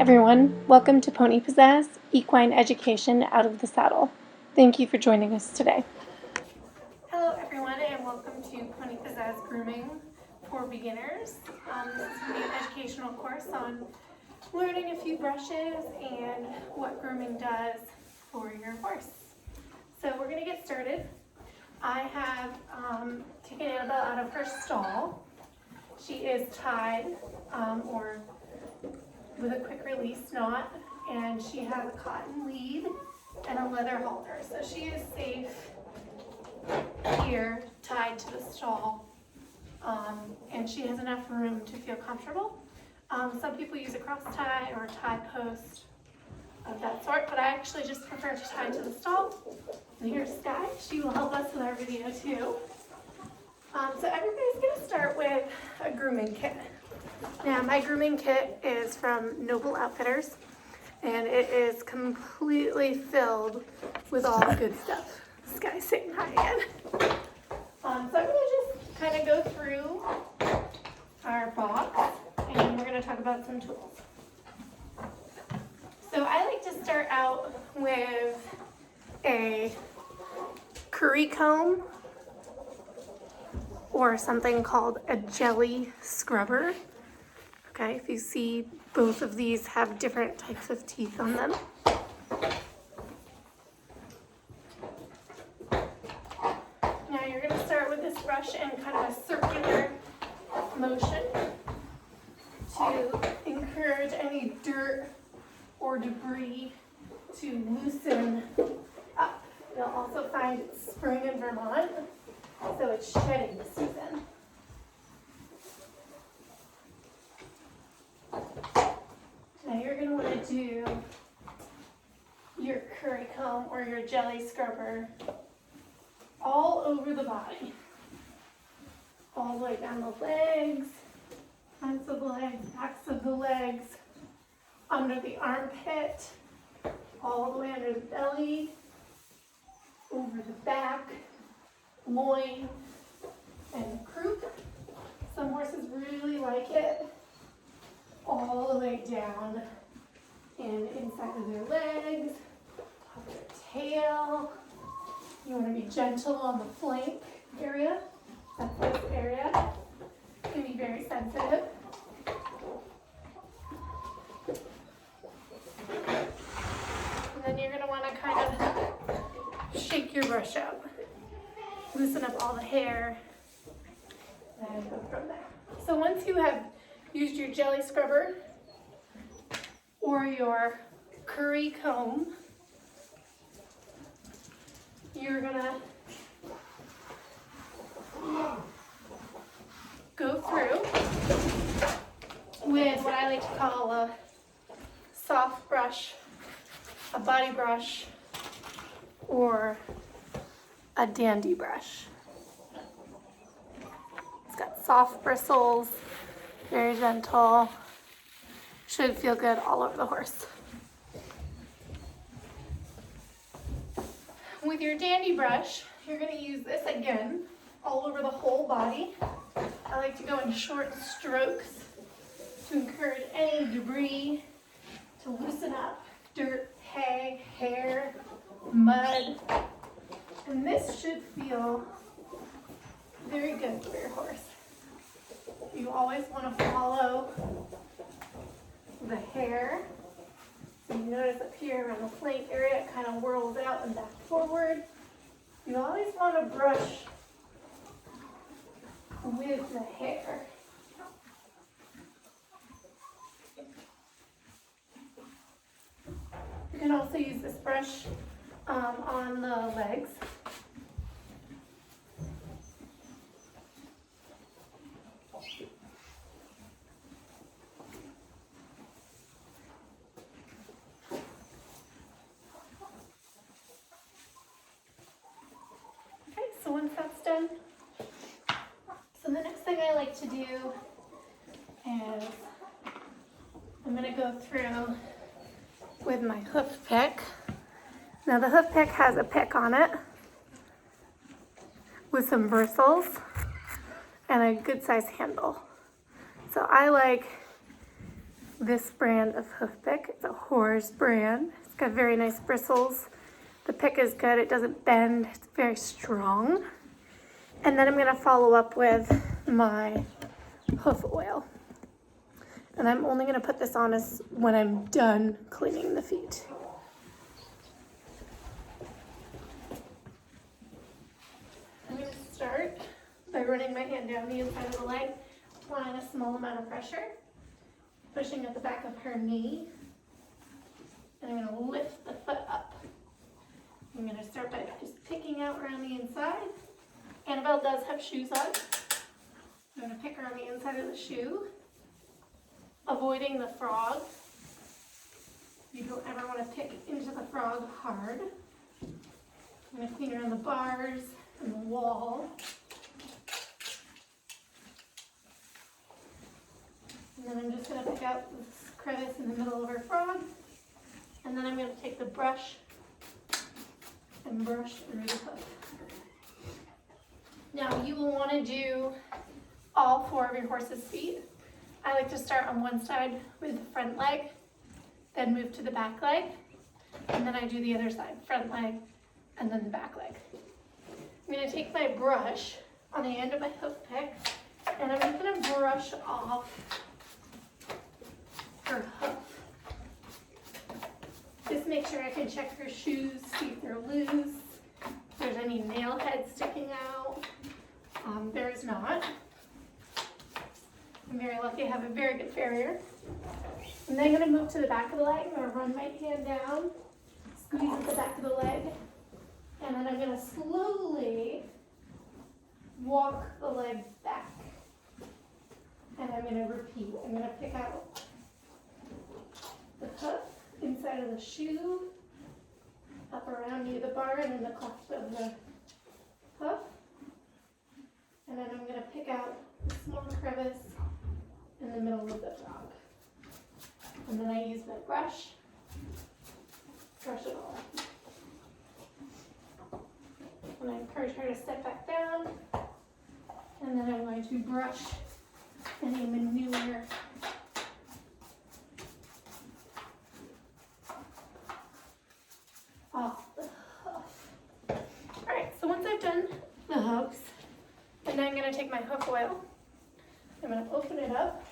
everyone, welcome to Pony Pazzaz, Equine Education Out of the Saddle. Thank you for joining us today. Hello everyone and welcome to Pony Pazzaz Grooming for Beginners. This is going to be an educational course on learning a few brushes and what grooming does for your horse. So we're going to get started. I have taken Annabelle out of her stall. She is tied or with a quick release knot, and she has a cotton lead and a leather halter. So she is safe here tied to the stall, and she has enough room to feel comfortable. Some people use a cross tie or a tie post of that sort, but I actually just prefer to tie to the stall. And here's Sky. She will help us with our video too. So everybody's going to start with a grooming kit. Now my grooming kit is from Noble Outfitters, and it is completely filled with all the good stuff. Sky's saying hi again. So I'm going to just kind of go through our box, and we're going to talk about some tools. So I like to start out with a curry comb or something called a jelly scrubber. Okay, if you see, both of these have different types of teeth on them. Now you're going to start with this brush in kind of a circular motion to encourage any dirt or debris to loosen up. You'll also find it's spring in Vermont, so it's shedding season. Now you're going to want to do your curry comb or your jelly scrubber all over the body. All the way down the legs, fronts of the legs, backs of the legs, under the armpit, all the way under the belly, over the back, loin, and the croup. Some horses really like it all the way down and inside of their legs, top of their tail. You want to be gentle on the flank area. That's this area. It can be very sensitive. And then you're going to want to kind of shake your brush out. Loosen up all the hair and go from there. So once you have used your jelly scrubber or your curry comb, you're gonna go through with what I like to call a soft brush, a body brush, or a dandy brush. It's got soft bristles, very gentle, should feel good all over the horse. With your dandy brush, you're going to use this again all over the whole body. I like to go in short strokes to encourage any debris to loosen up, dirt, hay, hair, mud. And this should feel very good for your horse. You always want to follow the hair. So you notice up here around the flank area, it kind of whirls out and back forward. You always want to brush with the hair. You can also use this brush on the legs. So once that's done, so the next thing I like to do is I'm going to go through with my hoof pick. Now the hoof pick has a pick on it with some bristles and a good size handle. So I like this brand of hoof pick. It's a horse brand. It's got very nice bristles. The pick is good. It doesn't bend. It's very strong. And then I'm going to follow up with my hoof oil. And I'm only going to put this on when I'm done cleaning the feet. I'm going to start by running my hand down the inside of the leg, applying a small amount of pressure, pushing at the back of her knee, and I'm going to lift the foot up. I'm going to start by just picking out around the inside. Annabelle does have shoes on. I'm going to pick around the inside of the shoe, avoiding the frog. You don't ever want to pick into the frog hard. I'm going to clean around the bars and the wall. And then I'm just going to pick out this crevice in the middle of her frog. And then I'm going to take the brush and brush through the hoof. Now you will want to do all 4 of your horse's feet. I like to start on one side with the front leg, then move to the back leg, and then I do the other side, front leg, and then the back leg. I'm going to take my brush on the end of my hoof pick, and I'm just going to brush off her hoof. Just make sure I can check her shoes, see if they're loose, if there's any nail heads sticking out. There is not. I'm very lucky I have a very good farrier. And then I'm going to move to the back of the leg. I'm going to run my hand down, squeeze at the back of the leg, and then I'm going to slowly walk the leg back. And I'm going to repeat. I'm going to pick out the hoof, inside of the shoe, up around near the bar and in the cleft of the hoof. And then I'm going to pick out a small crevice in the middle of the frog. And then I use my brush it all up. And I encourage her to step back down. And then I'm going to brush any manure off the hoof. Alright, so once I've done the hoofs, and then I'm going to take my hoof oil. I'm going to open it up.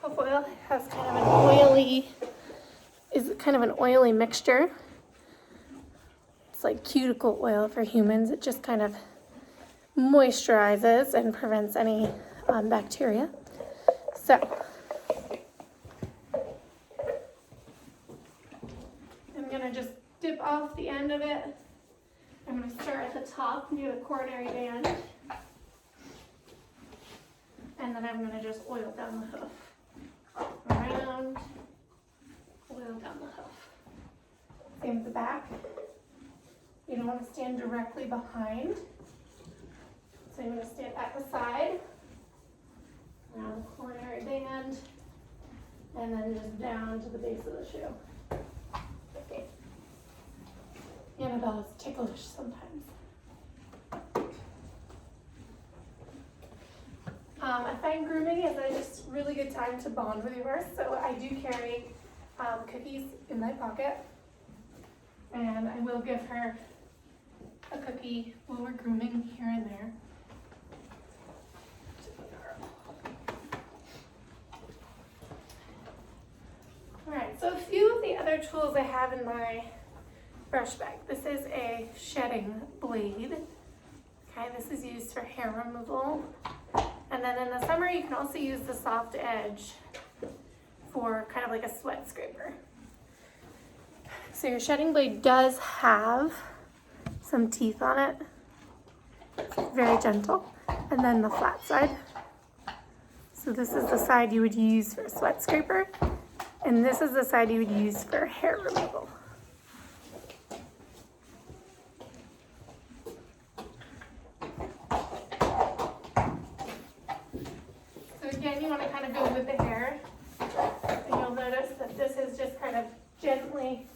Hoof oil has kind of an oily mixture. It's like cuticle oil for humans. It just kind of moisturizes and prevents any bacteria. So I'm going to just dip off the end of it. I'm going to start at the top near the coronary band. And then I'm going to just oil down the hoof. Around, oil down the hoof. Same with the back. You don't want to stand directly behind. So I'm going to stand at the side, around the coronary band, and then just down to the base of the shoe. Annabelle is ticklish sometimes. I find grooming is a just really good time to bond with your horse, so I do carry cookies in my pocket, and I will give her a cookie while we're grooming here and there. Alright, so a few of the other tools I have in my brush bag. This is a shedding blade. Okay, this is used for hair removal. And then in the summer, you can also use the soft edge for kind of like a sweat scraper. So your shedding blade does have some teeth on it. It's very gentle. And then the flat side. So this is the side you would use for a sweat scraper. And this is the side you would use for hair removal. Again, you want to kind of go with the hair, and you'll notice that this is just kind of gently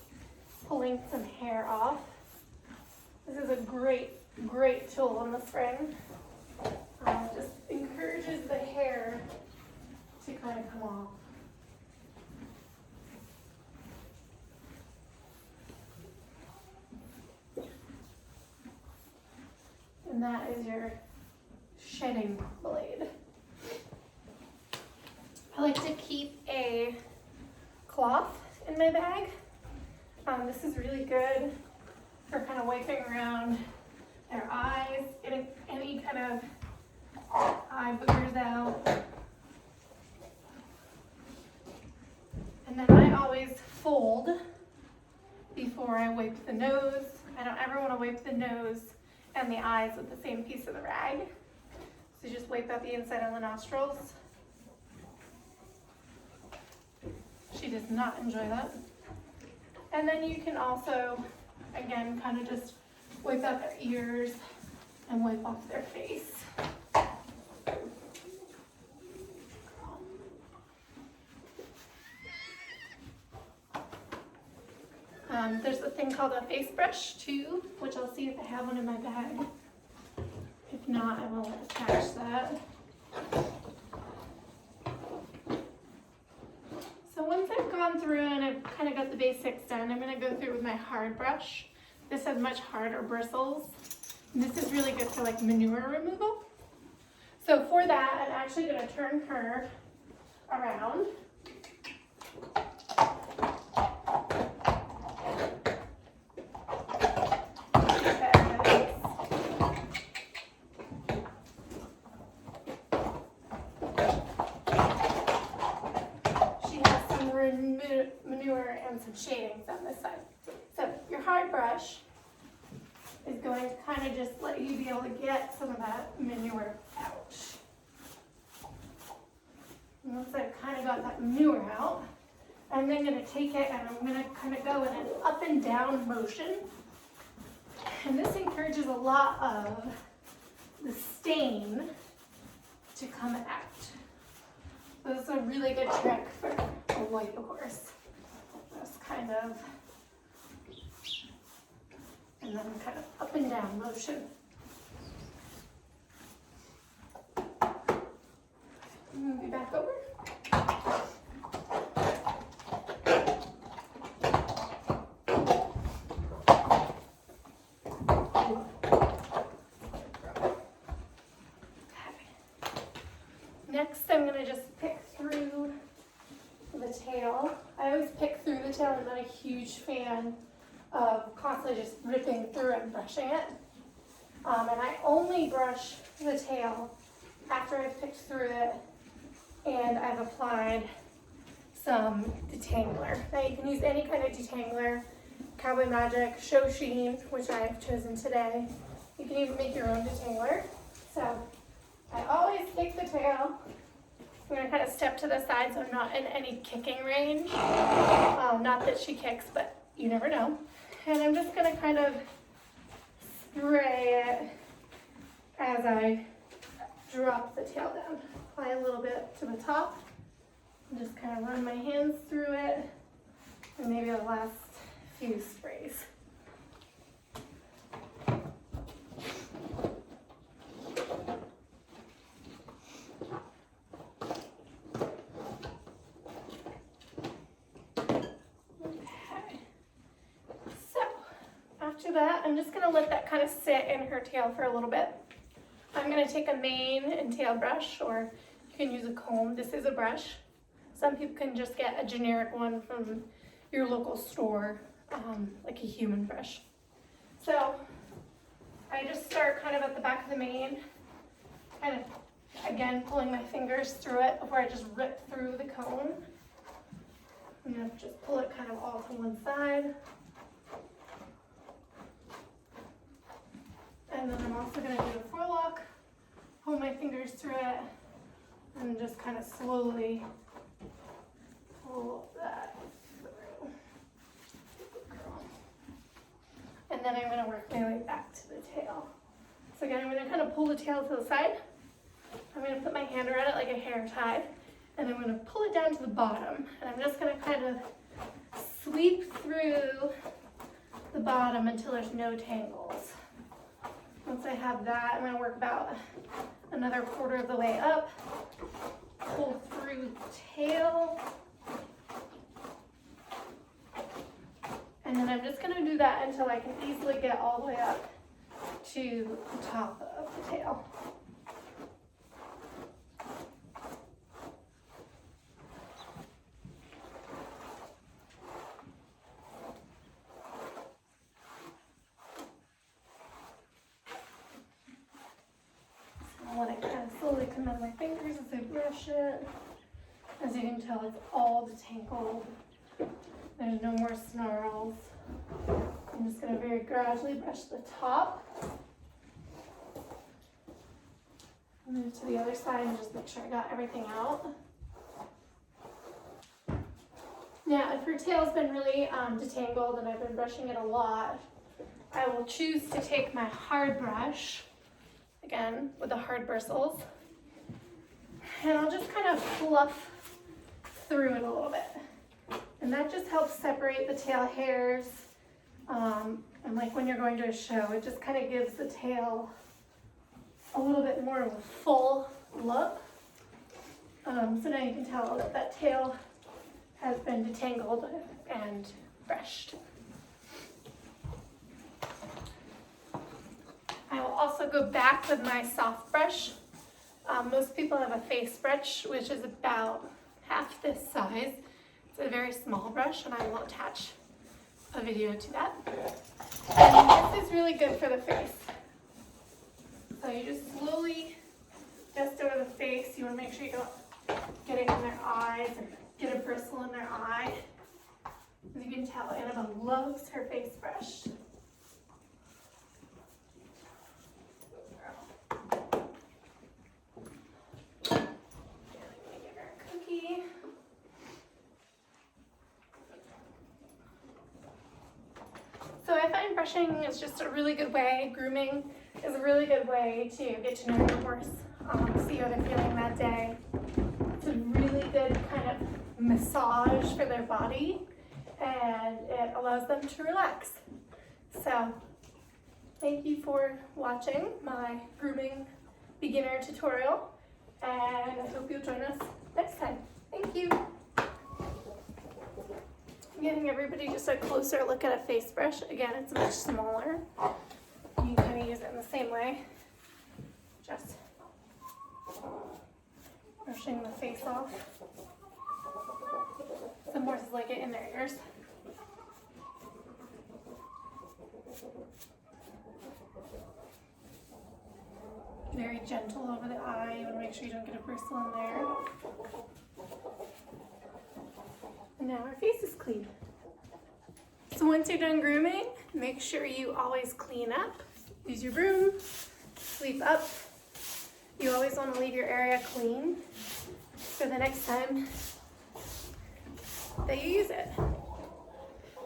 pulling some hair off. This is a great tool in the spring. Just encourages the hair to kind of come off. And that is your shedding blade. I like to keep a cloth in my bag. This is really good for kind of wiping around their eyes, getting any kind of eye boogers out. And then I always fold before I wipe the nose. I don't ever want to wipe the nose and the eyes with the same piece of the rag. So just wipe out the inside of the nostrils. She does not enjoy that. And then you can also, again, kind of just wipe out their ears and wipe off their face. There's a thing called a face brush too, which I'll see if I have one in my bag. If not, I will attach that. So once I've gone through and I've kind of got the basics done, I'm going to go through with my hard brush. This has much harder bristles. And this is really good for like manure removal. So for that, I'm actually going to turn her around. Manure and some shadings on this side. So your hard brush is going to kind of just let you be able to get some of that manure out. And once I've kind of got that manure out, I'm then going to take it and I'm going to kind of go in an up and down motion. And this encourages a lot of the stain to come out. So this is a really good trick for a wipe horse. Just kind of, and then kind of up and down motion. Move you back over. Next, I'm going to just pick through the tail. I always pick through the tail. I'm not a huge fan of constantly just ripping through and brushing it. And I only brush the tail after I've picked through it and I've applied some detangler. Now you can use any kind of detangler, Cowboy Magic, Show Sheen, which I have chosen today. You can even make your own detangler. So I always take the tail. I'm going to kind of step to the side so I'm not in any kicking range. Not that she kicks, but you never know. And I'm just going to kind of spray it as I drop the tail down. Apply a little bit to the top and just kind of run my hands through it. And maybe the last few sprays. After that, I'm just going to let that kind of sit in her tail for a little bit. I'm going to take a mane and tail brush, or you can use a comb. This is a brush. Some people can just get a generic one from your local store, like a human brush. So I just start kind of at the back of the mane, kind of, again, pulling my fingers through it before I just rip through the cone. I'm going to just pull it kind of all to one side. And then I'm also going to do a forelock, pull my fingers through it, and just kind of slowly pull that through. And then I'm going to work my way back to the tail. So again, I'm going to kind of pull the tail to the side. I'm going to put my hand around it like a hair tie, and I'm going to pull it down to the bottom. And I'm just going to kind of sweep through the bottom until there's no tangles. Once I have that, I'm going to work about another quarter of the way up, pull through through the tail. And then I'm just going to do that until I can easily get all the way up to the top of the tail. I'll let it kind of slowly come out of my fingers as I brush it. As you can tell, it's all detangled. There's no more snarls. I'm just going to very gradually brush the top. Move to the other side and just make sure I got everything out. Now, if your tail's been really detangled and I've been brushing it a lot, I will choose to take my hard brush, again, with the hard bristles, and I'll just kind of fluff through it a little bit. And that just helps separate the tail hairs. And like when you're going to a show, it just kind of gives the tail a little bit more of a full look. So now you can tell that that tail has been detangled and brushed. I will also go back with my soft brush. Most people have a face brush, which is about half this size. It's a very small brush, and I will attach a video to that. And this is really good for the face. So you just slowly dust over the face. You want to make sure you don't get it in their eyes or get a bristle in their eye. As you can tell, Annabelle loves her face brushed. So I find brushing is just a really good way, grooming is a really good way to get to know your horse, see how they're feeling that day. It's a really good kind of massage for their body, and it allows them to relax. So thank you for watching my grooming beginner tutorial, and I hope you'll join us next time. Thank you. Giving everybody just a closer look at a face brush. Again, it's much smaller. You can kind of use it in the same way. Just brushing the face off. Some horses like it in their ears. Very gentle over the eye. You want to make sure you don't get a bristle in there. And now our face is clean. So once you're done grooming, make sure you always clean up. Use your broom, sweep up. You always want to leave your area clean for the next time that you use it.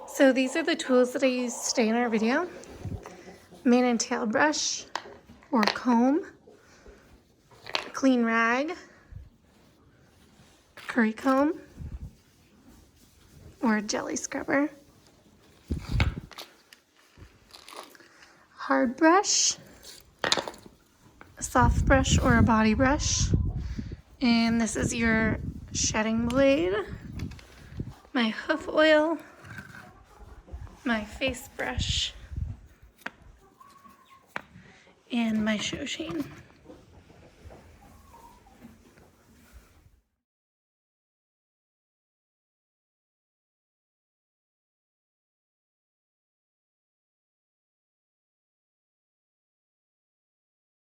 So these are the tools that I used today in our video. Mane and tail brush or comb, clean rag, curry comb, or a jelly scrubber, hard brush, a soft brush or a body brush, and this is your shedding blade, my hoof oil, my face brush, and my show chain.